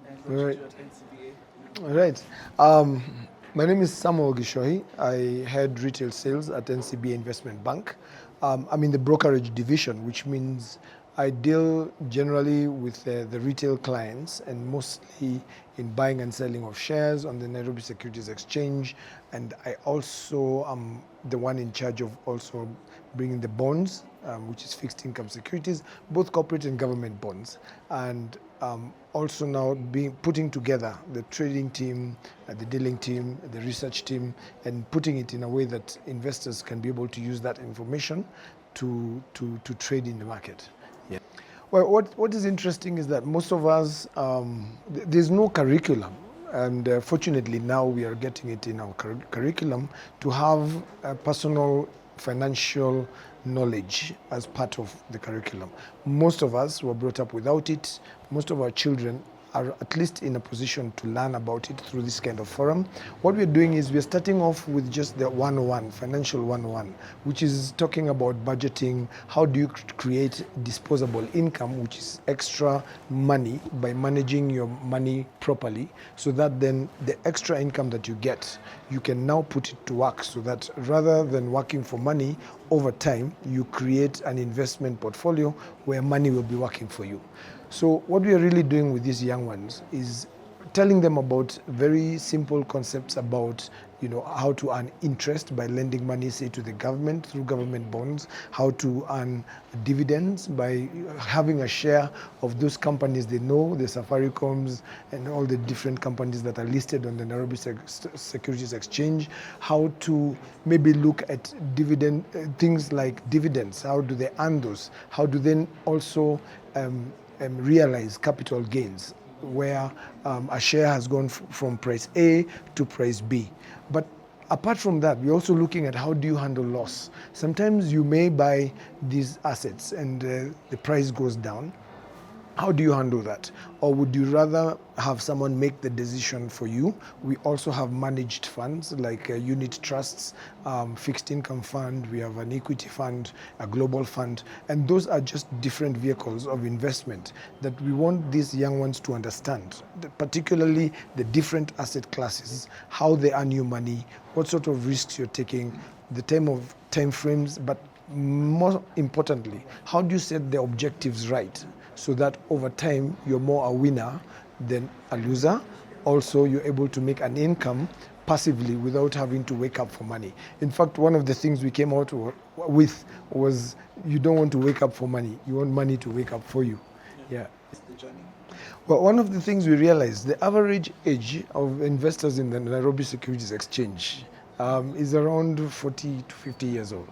and what All you right. do at NCBA. All right. My name is Gichohi. I head retail sales at NCBA Investment Bank. I'm in the brokerage division, which means I deal generally with the retail clients and mostly in buying and selling of shares on the Nairobi Securities Exchange. And I also am the one in charge of also bringing the bonds, which is fixed income securities, both corporate and government bonds. And also now putting together the trading team, the dealing team, the research team, and putting it in a way that investors can be able to use that information to trade in the market. Yeah. Well, what is interesting is that most of us, there's no curriculum. And fortunately now we are getting it in our curriculum to have a personal financial knowledge as part of the curriculum. Most of us were brought up without it. Most of our children are at least in a position to learn about it through this kind of forum. What we're doing is we're starting off with just the 101, financial 101, which is talking about budgeting. How do you create disposable income, which is extra money, by managing your money properly, so that then the extra income that you get, you can now put it to work, so that rather than working for money over time, you create an investment portfolio where money will be working for you. So what we are really doing with these young ones is telling them about very simple concepts about, how to earn interest by lending money, say, to the government through government bonds, how to earn dividends by having a share of those companies they know, the Safaricoms and all the different companies that are listed on the Nairobi Securities Exchange, how to maybe look at things like dividends, how do they earn those, how do they also realize capital gains, where a share has gone from price A to price B. But apart from that, we're also looking at how do you handle loss. Sometimes you may buy these assets and the price goes down. How do you handle that? Or would you rather have someone make the decision for you? We also have managed funds like unit trusts, fixed income fund, we have an equity fund, a global fund, and those are just different vehicles of investment that we want these young ones to understand, particularly the different asset classes, how they earn you money, what sort of risks you're taking, the time frames, but more importantly, how do you set the objectives right, so that over time you're more a winner than a loser. Also, you're able to make an income passively without having to wake up for money. In fact, one of the things we came out with was you don't want to wake up for money, you want money to wake up for you. Yeah. It's the journey. Well, one of the things we realized, the average age of investors in the Nairobi Securities Exchange is around 40 to 50 years old.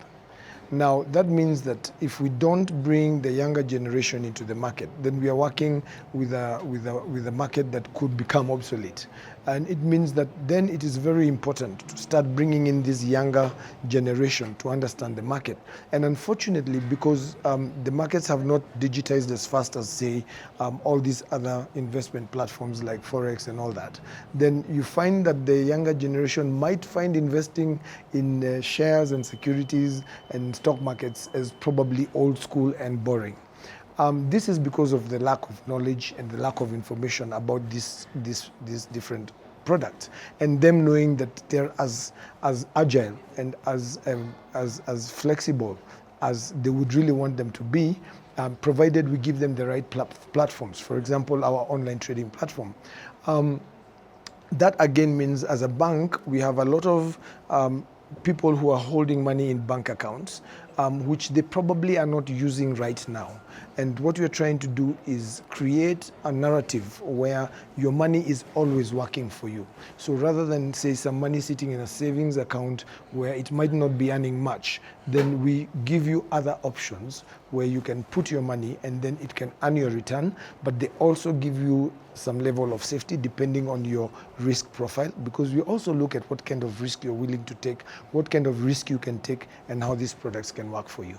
Now, that means that if we don't bring the younger generation into the market, then we are working with a market that could become obsolete. And it means that then it is very important to start bringing in this younger generation to understand the market. And unfortunately, because the markets have not digitized as fast as, say, all these other investment platforms like Forex and all that, then you find that the younger generation might find investing in shares and securities and stock markets as probably old school and boring. This is because of the lack of knowledge and the lack of information about these different products, and them knowing that they're as agile and as flexible as they would really want them to be, provided we give them the right platforms. For example, our online trading platform. That again means, as a bank, we have a lot of people who are holding money in bank accounts, which they probably are not using right now. And what we're trying to do is create a narrative where your money is always working for you. So rather than, say, some money sitting in a savings account where it might not be earning much, then we give you other options where you can put your money and then it can earn your return, but they also give you some level of safety depending on your risk profile, because we also look at what kind of risk you're willing to take, what kind of risk you can take, and how these products can work for you.